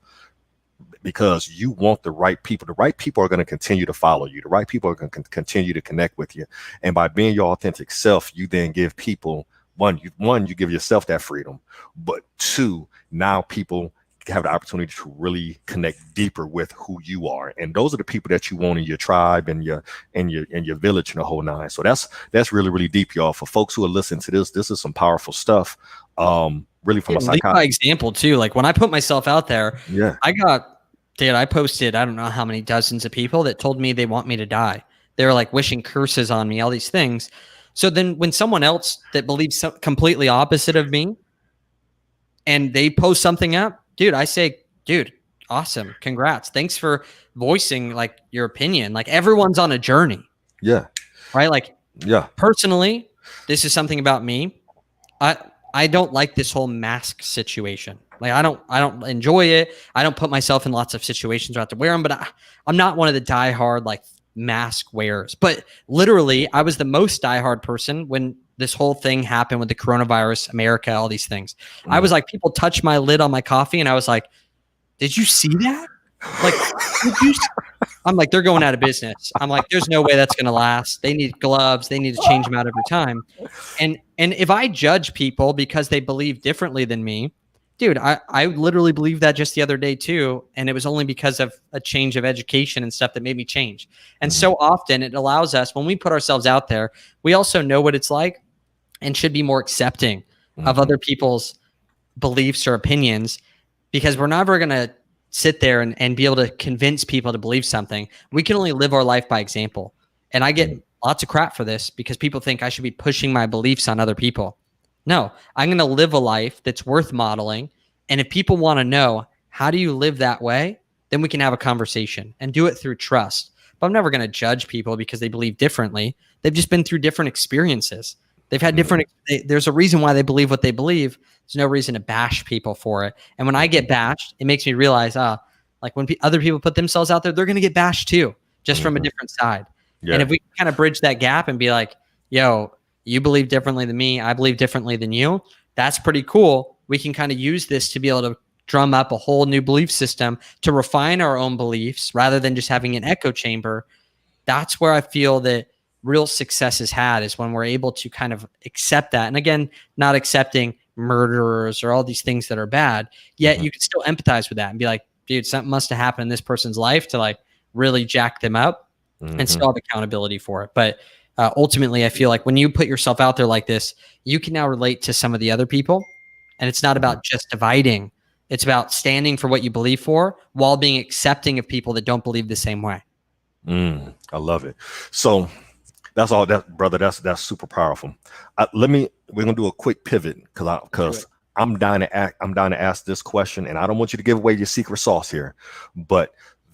because you want the right people. The right people are going to continue to follow you. The right people are going to continue to connect with you. And by being your authentic self, you then give people you give yourself that freedom, but two, now people have the opportunity to really connect deeper with who you are. And those are the people that you want in your tribe and your village and the whole nine. So that's really, really deep, y'all. For folks who are listening to this is some powerful stuff. Really from a lead by example too. Like when I put myself out there, yeah, I posted, I don't know how many dozens of people that told me they want me to die. They were like wishing curses on me, all these things. So then when someone else that believes completely opposite of me and they post something up, dude, I say, dude, awesome. Congrats. Thanks for voicing like your opinion. Like everyone's on a journey. Yeah. Right. Like, yeah. Personally, this is something about me. I don't like this whole mask situation. Like I don't enjoy it. I don't put myself in lots of situations where I have to wear them, but I'm not one of the diehard like mask wearers. But literally, I was the most diehard person when this whole thing happened with the coronavirus, America, all these things. I was like, people touched my lid on my coffee, and I was like, "Did you see that? Like, I'm like, they're going out of business. I'm like, there's no way that's going to last. They need gloves. They need to change them out every time." And if I judge people because they believe differently than me, dude, I literally believed that just the other day too. And it was only because of a change of education and stuff that made me change. And so often it allows us, when we put ourselves out there, we also know what it's like and should be more accepting of other people's beliefs or opinions, because we're never going to sit there and be able to convince people to believe something. We can only live our life by example. And I get lots of crap for this because people think I should be pushing my beliefs on other people. No, I'm going to live a life that's worth modeling. And if people want to know, how do you live that way? Then we can have a conversation and do it through trust. But I'm never going to judge people because they believe differently. They've just been through different experiences. They've had there's a reason why they believe what they believe. There's no reason to bash people for it. And when I get bashed, it makes me realize, like when other people put themselves out there, they're going to get bashed too, just from a different side. Yeah. And if we kind of bridge that gap and be like, yo, you believe differently than me, I believe differently than you, that's pretty cool. We can kind of use this to be able to drum up a whole new belief system to refine our own beliefs rather than just having an echo chamber. That's where I feel that real success is had, is when we're able to kind of accept that. And again, not accepting murderers or all these things that are bad, yet you can still empathize with that and be like, dude, something must have happened in this person's life to like really jack them up and still have accountability for it. But ultimately, I feel like when you put yourself out there like this, you can now relate to some of the other people. And it's not about just dividing. It's about standing for what you believe for while being accepting of people that don't believe the same way. I love it. So that's all that, brother. That's super powerful. We're gonna do a quick pivot because I'm dying to ask this question, and I don't want you to give away your secret sauce here, but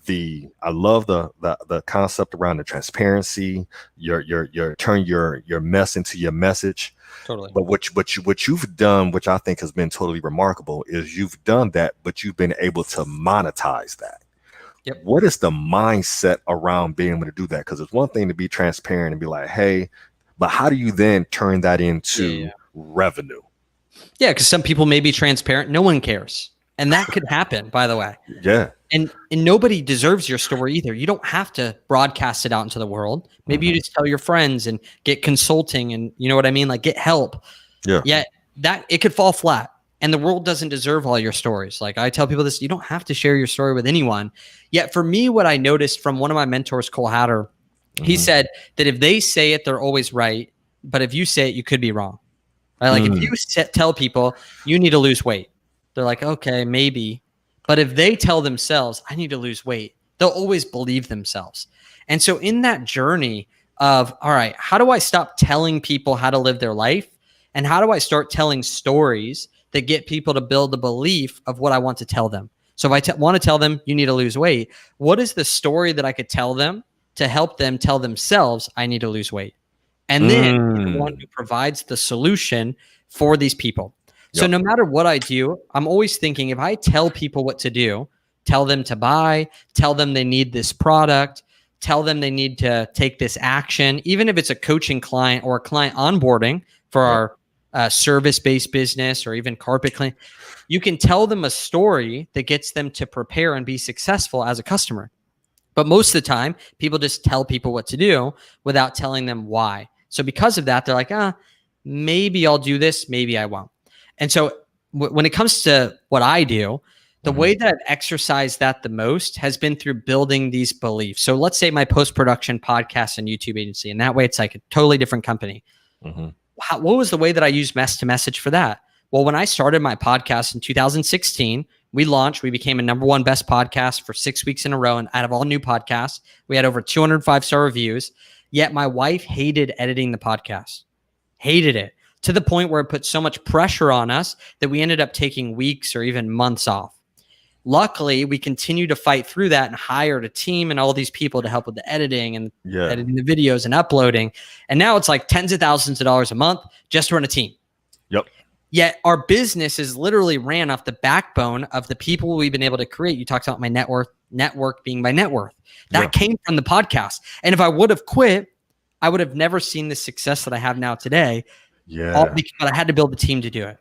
I love the concept around the transparency, your turn your mess into your message. Totally. But what you've done, which I think has been totally remarkable, is you've done that, but you've been able to monetize that. Yep. What is the mindset around being able to do that? Because it's one thing to be transparent and be like, hey, but how do you then turn that into revenue? Yeah, because some people may be transparent. No one cares. And that could happen, by the way. Yeah. And nobody deserves your story either. You don't have to broadcast it out into the world. Maybe you just tell your friends and get consulting and you know what I mean? Like get help. Yeah. Yet that it could fall flat. And the world doesn't deserve all your stories. Like I tell people this, you don't have to share your story with anyone. Yet for me, what I noticed from one of my mentors, Cole Hatter, he said that if they say it, they're always right. But if you say it, you could be wrong. Right? Like if you tell people you need to lose weight, they're like, okay, maybe. But if they tell themselves, I need to lose weight, they'll always believe themselves. And so in that journey of, all right, how do I stop telling people how to live their life? And how do I start telling stories that get people to build the belief of what I want to tell them? So if I want to tell them you need to lose weight, what is the story that I could tell them to help them tell themselves I need to lose weight? And then the one who provides the solution for these people. So no matter what I do, I'm always thinking, if I tell people what to do, tell them to buy, tell them they need this product, tell them they need to take this action, even if it's a coaching client or a client onboarding for our service-based business or even carpet clean, you can tell them a story that gets them to prepare and be successful as a customer. But most of the time, people just tell people what to do without telling them why. So because of that, they're like, maybe I'll do this, maybe I won't. And so when it comes to what I do, the way that I've exercised that the most has been through building these beliefs. So let's say my post-production podcast and YouTube agency, and that way it's like a totally different company. What was the way that I used mess to message for that? Well, when I started my podcast in 2016, we became a #1 best podcast for 6 weeks in a row. And out of all new podcasts, we had over 205-star reviews. Yet my wife hated editing the podcast, hated it, to the point where it put so much pressure on us that we ended up taking weeks or even months off. Luckily, we continued to fight through that and hired a team and all these people to help with the editing and editing the videos and uploading. And now it's like tens of thousands of dollars a month just to run a team. Yet our business is literally ran off the backbone of the people we've been able to create. You talked about my network being my net worth. That came from the podcast. And if I would have quit, I would have never seen the success that I have now today. All because I had to build the team to do it.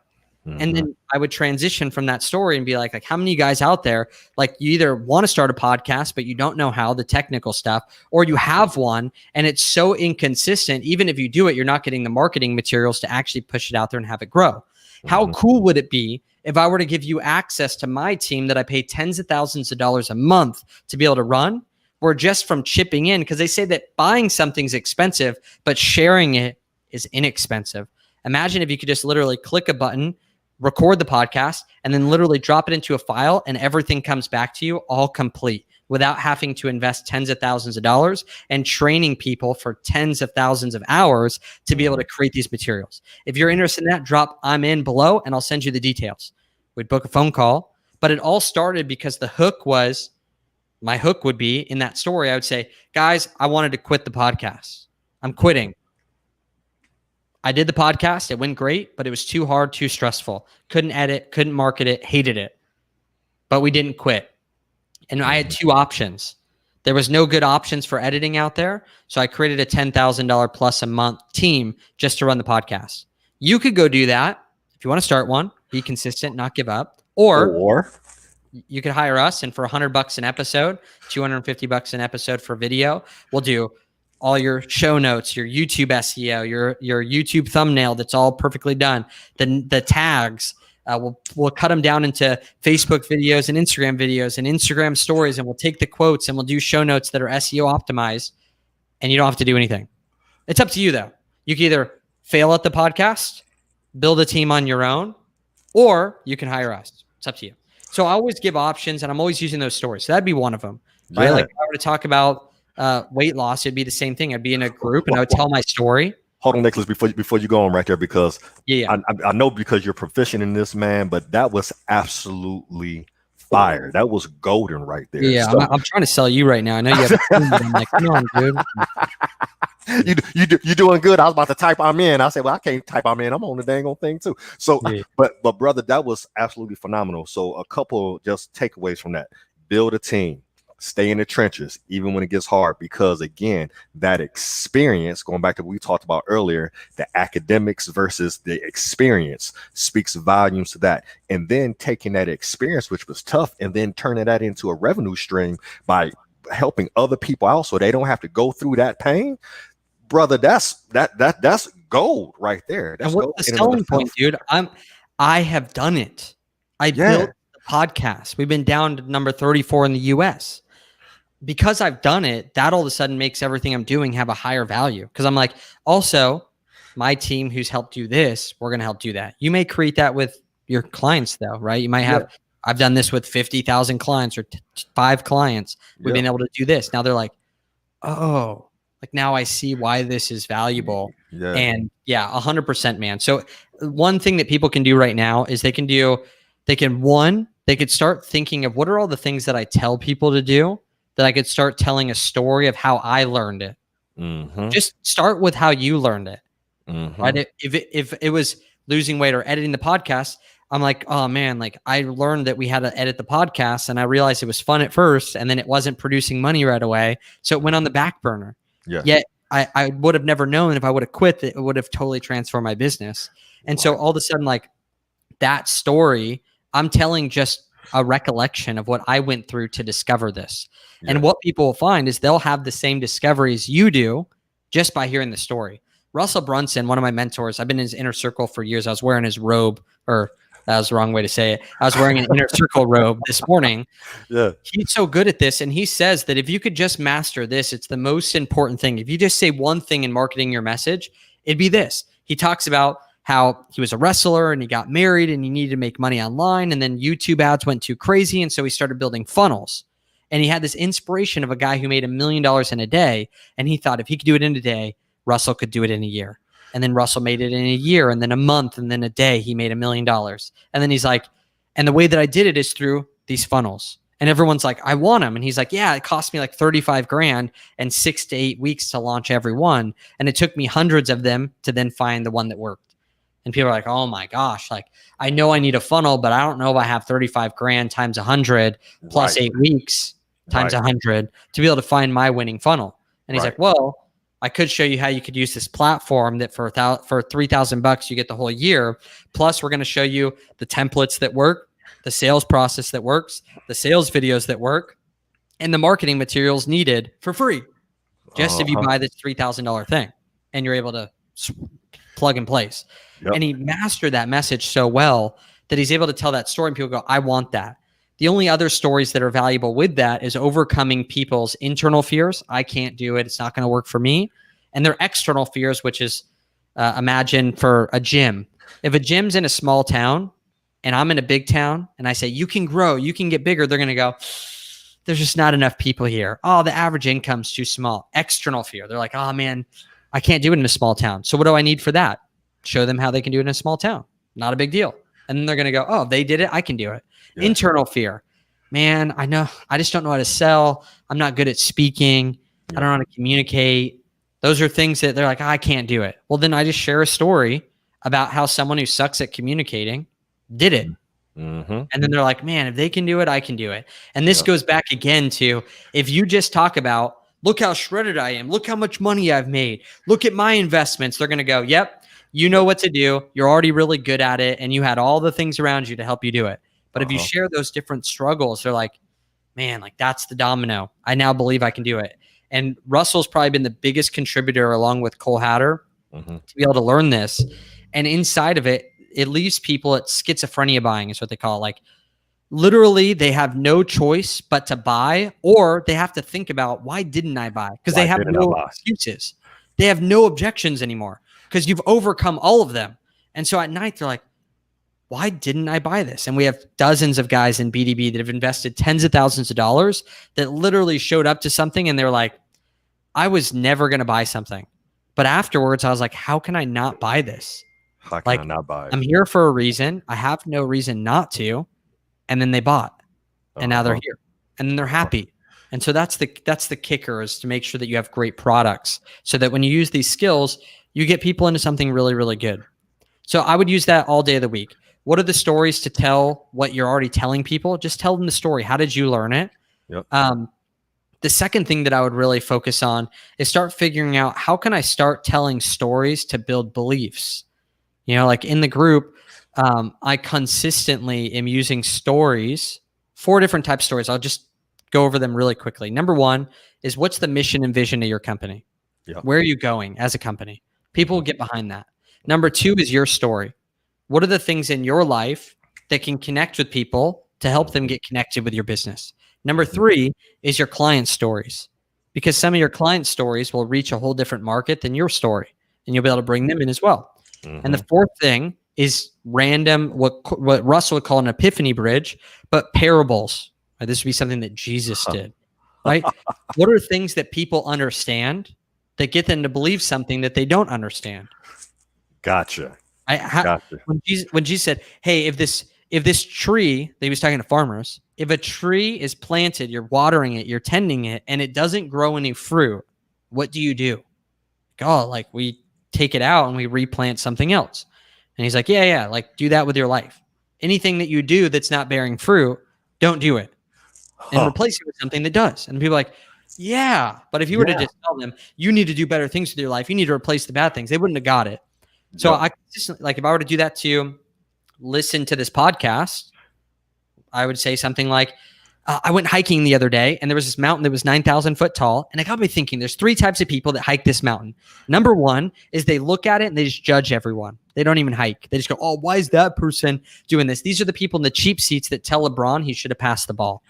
And then I would transition from that story and be like how many of you guys out there, like, you either want to start a podcast, but you don't know how, the technical stuff, or you have one and it's so inconsistent. Even if you do it, you're not getting the marketing materials to actually push it out there and have it grow. How cool would it be if I were to give you access to my team that I pay tens of thousands of dollars a month to be able to run, or just from chipping in? Because they say that buying something's expensive, but sharing it is inexpensive. Imagine if you could just literally click a button, record the podcast, and then literally drop it into a file and everything comes back to you all complete without having to invest tens of thousands of dollars and training people for tens of thousands of hours to be able to create these materials. If you're interested in that, drop I'm in below and I'll send you the details. We'd book a phone call, but it all started because my hook would be in that story. I would say, guys, I wanted to quit the podcast. I'm quitting. I did the podcast. It went great, but it was too hard, too stressful. Couldn't edit, couldn't market it, hated it. But we didn't quit. And I had 2 options. There was no good options for editing out there. So I created a $10,000 plus a month team just to run the podcast. You could go do that if you want to start one, be consistent, not give up. Or you could hire us, and for $100 an episode, $250 an episode for video, we'll do all your show notes, your YouTube SEO, your YouTube thumbnail that's all perfectly done. The tags, we'll cut them down into Facebook videos and Instagram stories, and we'll take the quotes and we'll do show notes that are SEO optimized, and you don't have to do anything. It's up to you though. You can either fail at the podcast, build a team on your own, or you can hire us. It's up to you. So I always give options, and I'm always using those stories. So that'd be one of them, right? Like if I were to talk about weight loss, it'd be the same thing. I'd be in a group and I would tell my story. Hold on, Nicholas, before you go on right there, because I know because you're proficient in this, man, but that was absolutely fire. That was golden right there. Yeah, so, I'm trying to sell you right now. I know you have a team, but I'm like, come on, dude. You're doing good. I was about to type I'm in. I said, well, I can't type I'm in. I'm on the dang old thing too. So, but brother, that was absolutely phenomenal. So a couple just takeaways from that: build a team. Stay in the trenches, even when it gets hard, because again, that experience, going back to what we talked about earlier, the academics versus the experience speaks volumes to that. And then taking that experience, which was tough, and then turning that into a revenue stream by helping other people out so they don't have to go through that pain. Brother, that's gold right there. That's and what's the selling point, dude? I have done it. I built the podcast. We've been down to number 34 in the US. Because I've done it, that all of a sudden makes everything I'm doing have a higher value. Because I'm like, also, my team who's helped do this, we're going to help do that. You may create that with your clients, though, right? You might have, I've done this with 50,000 clients or 5 clients. We've been able to do this. Now they're like, oh, like now I see why this is valuable. And 100%, man. So one thing that people can do right now is they could start thinking of what are all the things that I tell people to do, that I could start telling a story of how I learned it. Just start with how you learned it. Right? If it was losing weight or editing the podcast, I'm like, oh man, like I learned that we had to edit the podcast and I realized it was fun at first and then it wasn't producing money right away. So it went on the back burner. Yes. Yet I would have never known if I would have quit that it would have totally transformed my business. And so all of a sudden, like that story, I'm telling just a recollection of what I went through to discover this. Yeah. And what people will find is they'll have the same discoveries you do just by hearing the story. Russell Brunson, one of my mentors, I've been in his inner circle for years. I was wearing his robe, or that was the wrong way to say it. I was wearing an inner circle robe this morning. Yeah. He's so good at this. And he says that if you could just master this, it's the most important thing. If you just say one thing in marketing your message, it'd be this. He talks about how he was a wrestler and he got married and he needed to make money online. And then YouTube ads went too crazy. And so he started building funnels. And he had this inspiration of a guy who made $1 million in a day. And he thought if he could do it in a day, Russell could do it in a year. And then Russell made it in a year and then a month and then a day he made $1 million. And then he's like, and the way that I did it is through these funnels. And everyone's like, I want them. And he's like, yeah, it cost me like 35 grand and 6 to 8 weeks to launch every one. And it took me hundreds of them to then find the one that worked. And people are like, oh my gosh, like I know I need a funnel, but I don't know if I have 35 grand times 100 plus 8 weeks times 100 to be able to find my winning funnel. And he's like, well, I could show you how you could use this platform that for $3,000 you get the whole year. Plus we're going to show you the templates that work, the sales process that works, the sales videos that work, and the marketing materials needed for free. Just if you buy this $3,000 thing and you're able to plug and place. Yep. And he mastered that message so well that he's able to tell that story and people go, I want that. The only other stories that are valuable with that is overcoming people's internal fears. I can't do it. It's not going to work for me. And their external fears, which is imagine for a gym. If a gym's in a small town and I'm in a big town and I say, you can grow, you can get bigger, they're going to go, there's just not enough people here. Oh, the average income's too small. External fear. They're like, oh man, I can't do it in a small town. So what do I need for that? Show them how they can do it in a small town. Not a big deal. And then they're going to go, oh, they did it. I can do it. Yeah. Internal fear. Man, I know. I just don't know how to sell. I'm not good at speaking. Yeah. I don't know how to communicate. Those are things that they're like, I can't do it. Well, then I just share a story about how someone who sucks at communicating did it. Mm-hmm. And then they're like, man, if they can do it, I can do it. And this goes back again to if you just talk about, look how shredded I am. Look how much money I've made. Look at my investments. They're going to go, yep, you know what to do. You're already really good at it. And you had all the things around you to help you do it. But if you share those different struggles, they're like, man, like that's the domino. I now believe I can do it. And Russell's probably been the biggest contributor along with Cole Hatter to be able to learn this. And inside of it, it leaves people at schizophrenia buying is what they call it. Like literally they have no choice but to buy, or they have to think about why didn't I buy? Because they have no excuses. They have no objections anymore because you've overcome all of them. And so at night they're like, why didn't I buy this? And we have dozens of guys in BDB that have invested tens of thousands of dollars that literally showed up to something and they're like, I was never going to buy something. But afterwards, I was like, how can I not buy this? How can I not buy it? I'm here for a reason. I have no reason not to. And then they bought. And now they're here. And then they're happy. And so that's the kicker, is to make sure that you have great products so that when you use these skills, you get people into something really, really good. So I would use that all day of the week. What are the stories to tell what you're already telling people? Just tell them the story. How did you learn it? Yep. The second thing that I would really focus on is start figuring out how can I start telling stories to build beliefs? You know, like in the group, I consistently am using stories, 4 different types of stories. I'll just go over them really quickly. Number 1 is what's the mission and vision of your company? Yep. Where are you going as a company? People will get behind that. Number 2 is your story. What are the things in your life that can connect with people to help them get connected with your business? Number 3 is your client stories, because some of your client stories will reach a whole different market than your story, and you'll be able to bring them in as well. And the 4th thing is random, what Russell would call an epiphany bridge, but parables. Right? This would be something that Jesus did, right? What are things that people understand that get them to believe something that they don't understand? Gotcha. When Jesus said, hey, if this tree, he was talking to farmers, if a tree is planted, you're watering it, you're tending it, and it doesn't grow any fruit, what do you do? We take it out and we replant something else. And he's like, yeah, like do that with your life. Anything that you do that's not bearing fruit, don't do it, and replace it with something that does. And people are like, yeah, but if you were to just tell them, you need to do better things with your life, you need to replace the bad things, they wouldn't have got it. So I consistently, like, if I were to do that to you, listen to this podcast, I would say something like, I went hiking the other day and there was this mountain that was 9,000 foot tall. And I got me thinking, there's 3 types of people that hike this mountain. Number one is they look at it and they just judge everyone. They don't even hike. They just go, oh, why is that person doing this? These are the people in the cheap seats that tell LeBron he should have passed the ball.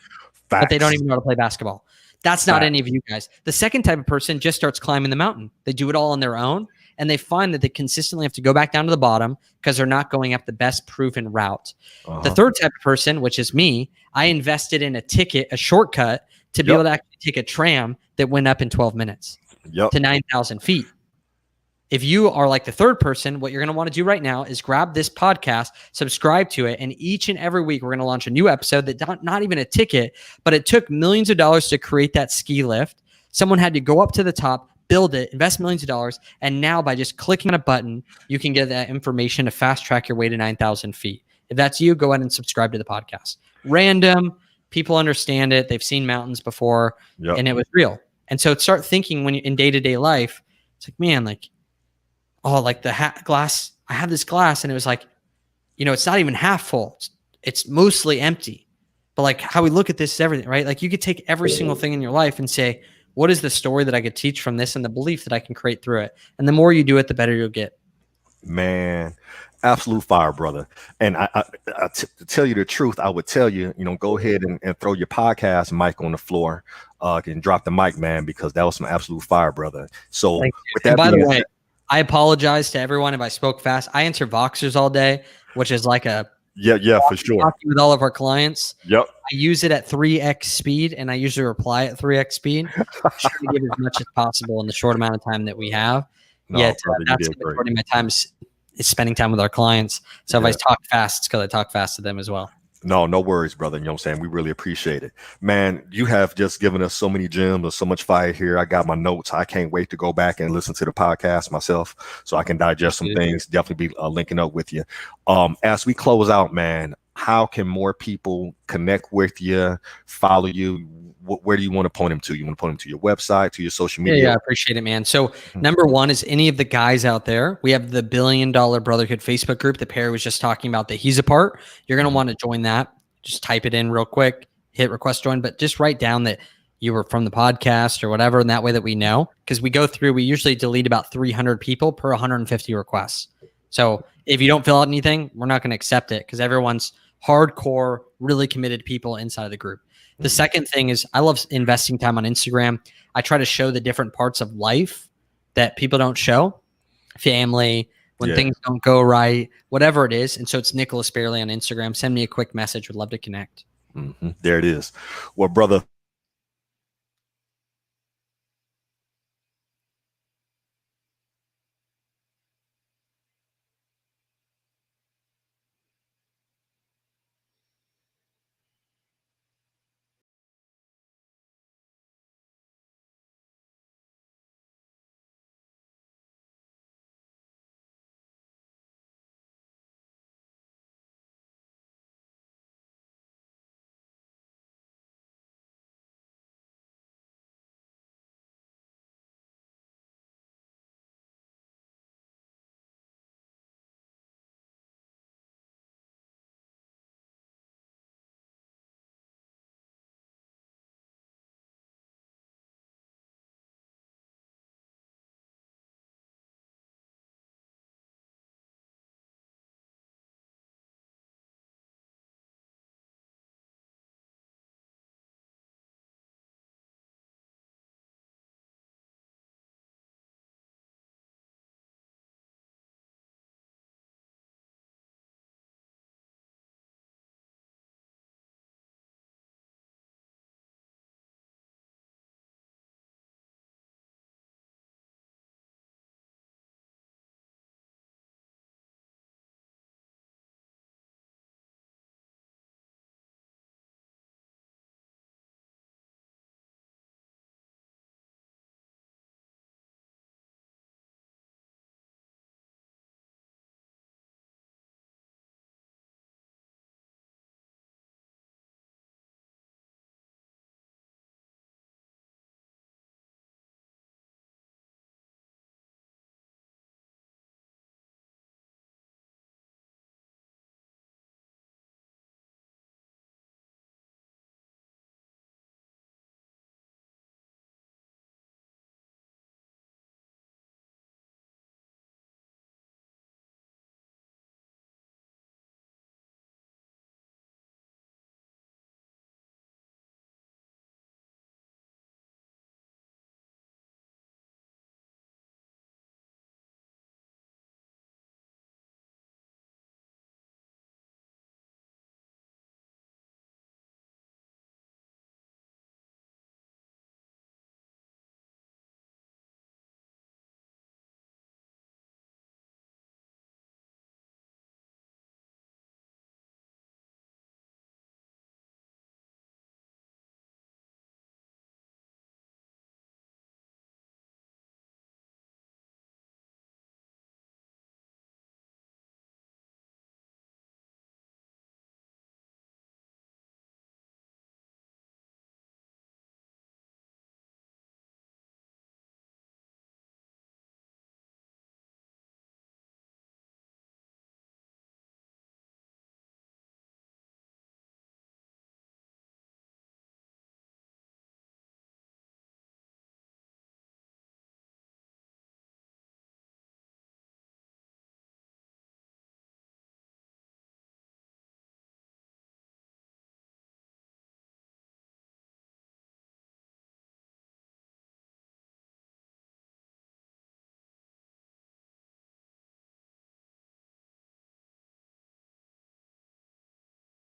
Facts. But they don't even know how to play basketball. That's not any of you guys. The second type of person just starts climbing the mountain. They do it all on their own. And they find that they consistently have to go back down to the bottom because they're not going up the best proven route. The third type of person, which is me, I invested in a ticket, a shortcut, to be able to actually take a tram that went up in 12 minutes to 9,000 feet. If you are like the third person, what you're going to want to do right now is grab this podcast, subscribe to it, and each and every week we're going to launch a new episode that not even a ticket, but it took millions of dollars to create that ski lift. Someone had to go up to the top, build it, invest millions of dollars, and now by just clicking on a button, you can get that information to fast track your way to 9,000 feet. If that's you, go ahead and subscribe to the podcast. Random, people understand it. They've seen mountains before, and it was real. And so start thinking when you in day-to-day life, it's like, man, like, oh, like the glass, I have this glass, and it was like, it's not even half full. It's mostly empty. But like how we look at this is everything, right? Like you could take every single thing in your life and say, what is the story that I could teach from this and the belief that I can create through it? And the more you do it, the better you'll get. Man, absolute fire, brother. And to tell you the truth, I would tell you, go ahead and throw your podcast mic on the floor and drop the mic, man, because that was some absolute fire, brother. So with that, by the way, I apologize to everyone if I spoke fast. I answer Voxers all day, which is like a for sure. With all of our clients. I use it at 3x speed, and I usually reply at 3x speed. Try to give as much as possible in the short amount of time that we have. Yet that's the majority of my time is spending time with our clients. So if I talk fast, it's because I talk fast to them as well. No worries, brother. You know what I'm saying? We really appreciate it. Man, you have just given us so many gems and so much fire here. I got my notes. I can't wait to go back and listen to the podcast myself so I can digest some things. Definitely be linking up with you. As we close out, man, how can more people connect with you, follow you? Where do you want to point them to? You want to point them to your website, to your social media? Yeah, I appreciate it, man. So number one is any of the guys out there. We have the Billion Dollar Brotherhood Facebook group that Perry was just talking about that he's a part. You're going to want to join that. Just type it in real quick, hit request join, but just write down that you were from the podcast or whatever. And that way that we know, because we go through, we usually delete about 300 people per 150 requests. So if you don't fill out anything, we're not going to accept it because everyone's hardcore, really committed people inside of the group. The second thing is I love investing time on Instagram. I try to show the different parts of life that people don't show. Family, when things don't go right, whatever it is. And so it's Nicholas Barely on Instagram. Send me a quick message. Would love to connect. There it is. Well, brother,